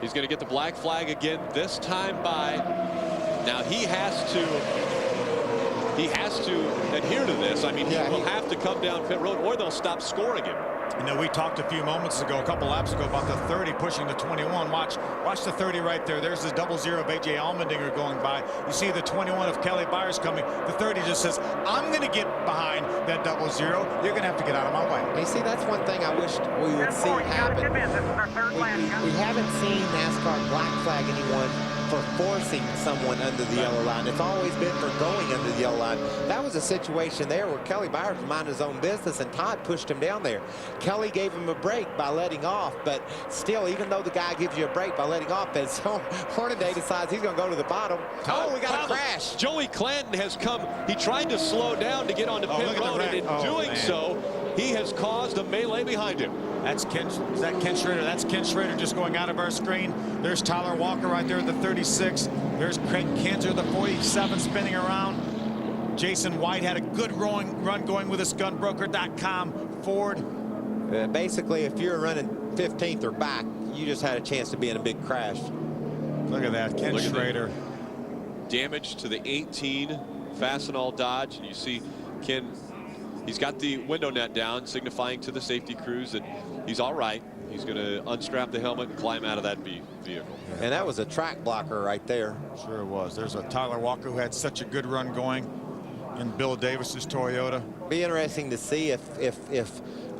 He's going to get the black flag again, this time by. Now he has to adhere to this. I mean, he will have to come down pit road or they'll stop scoring him. You know, we talked a few moments ago, a couple laps ago, about the 30 pushing the 21. Watch the 30 right there. There's the 00 of A.J. Allmendinger going by. You see the 21 of Kelly Byers coming. The 30 just says, I'm going to get behind that 00. You're going to have to get out of my way. You see, that's one thing I wish we would see happen. We haven't seen NASCAR black flag anyone for forcing someone under the yellow line. It's always been for going under the yellow line. That was a situation there where Kelly Byers minded his own business and Todd pushed him down there. Kelly gave him a break by letting off, but still, even though the guy gives you a break by letting off, as Hornaday decides he's going to go to the bottom. Oh, we got a crash. Joey Clanton has come. He tried to slow down to get onto pit road, and in doing so, he has caused a melee behind him. That's Ken. Is that Ken Schrader? That's Ken Schrader just going out of our screen. There's Tyler Walker right there at the 36. There's Craig Kinzer, the 47, spinning around. Jason White had a good run going with his gunbroker.com Ford. Basically, if you're running 15th or back, you just had a chance to be in a big crash. Look at that, Ken Schrader. Damage to the 18 Fastenal Dodge. And you see Ken, he's got the window net down, signifying to the safety crews that he's all right. He's going to unstrap the helmet and climb out of that vehicle. And that was a track blocker right there. Sure it was. There's a Tyler Walker who had such a good run going in Bill Davis's Toyota. Be interesting to see if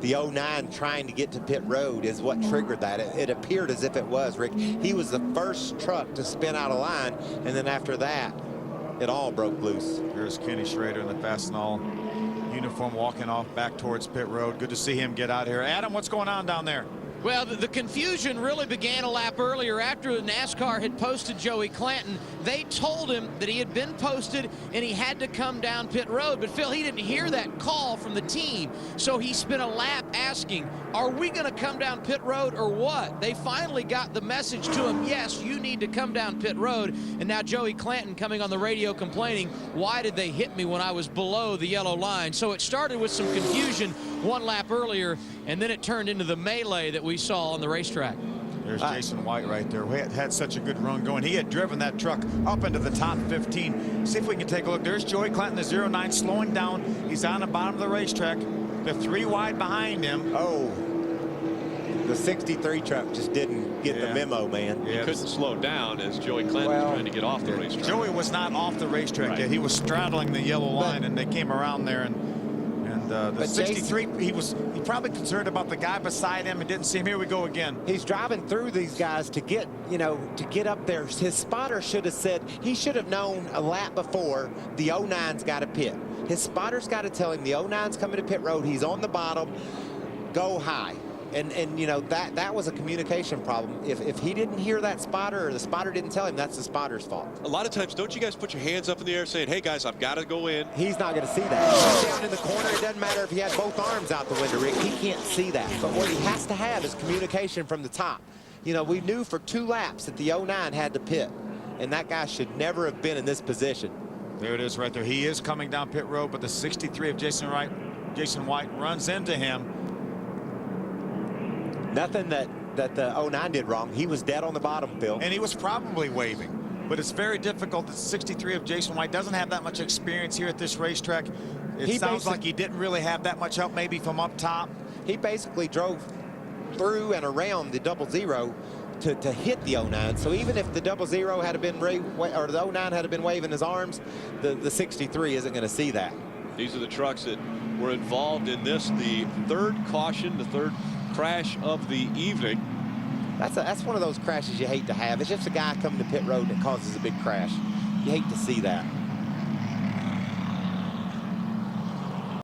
the 09 trying to get to pit road is what triggered that. It appeared as if it was, Rick. He was the first truck to spin out of line, and then after that, it all broke loose. Here's Kenny Schrader in the Fastenal uniform walking off back towards pit road. Good to see him get out here. Adam, what's going on down there? Well, the confusion really began a lap earlier after NASCAR had posted Joey Clanton. They told him that he had been posted and he had to come down pit road. But, Phil, he didn't hear that call from the team. So he spent a lap asking, are we going to come down pit road or what? They finally got the message to him, yes, you need to come down pit road. And now Joey Clanton coming on the radio complaining, why did they hit me when I was below the yellow line? So it started with some confusion one lap earlier, and then it turned into the melee that we saw on the racetrack. There's Jason White right there. We had such a good run going. He had driven that truck up into the top 15. See if we can take a look. There's Joey Clanton, the 09, slowing down. He's on the bottom of the racetrack. The 3 wide behind him. Oh, the 63 truck just didn't get the memo, man. He couldn't slow down as Joey Clanton was trying to get off the racetrack. Joey was not off the racetrack yet. He was straddling the yellow line, and they came around there, and the 63, he probably concerned about the guy beside him and didn't see him. Here we go again. He's driving through these guys to get, to get up there. His spotter should have said, he should have known a lap before the 09's got to pit. His spotter's got to tell him the 09's coming to pit road. He's on the bottom. Go high. And that was a communication problem. If he didn't hear that spotter or the spotter didn't tell him, that's the spotter's fault. A lot of times, don't you guys put your hands up in the air saying, hey guys, I've got to go in? He's not going to see that. Down in the corner, it doesn't matter if he had both arms out the window, Rick. He can't see that. But what he has to have is communication from the top. We knew for 2 laps that the 09 had to pit, and that guy should never have been in this position. There it is right there. He is coming down pit road, but the 63 of Jason White runs into him. Nothing that the 09 did wrong. He was dead on the bottom, Bill. And he was probably waving. But it's very difficult. The 63 of Jason White doesn't have that much experience here at this racetrack. It sounds like he didn't really have that much help maybe from up top. He basically drove through and around the 00 to hit the 09. So even if the 00 had been or the 09 had been waving his arms, the 63 isn't going to see that. These are the trucks that were involved in this, the 3rd caution, the 3rd crash of the evening. That's one of those crashes you hate to have. It's just a guy coming to pit road that causes a big crash. You hate to see that.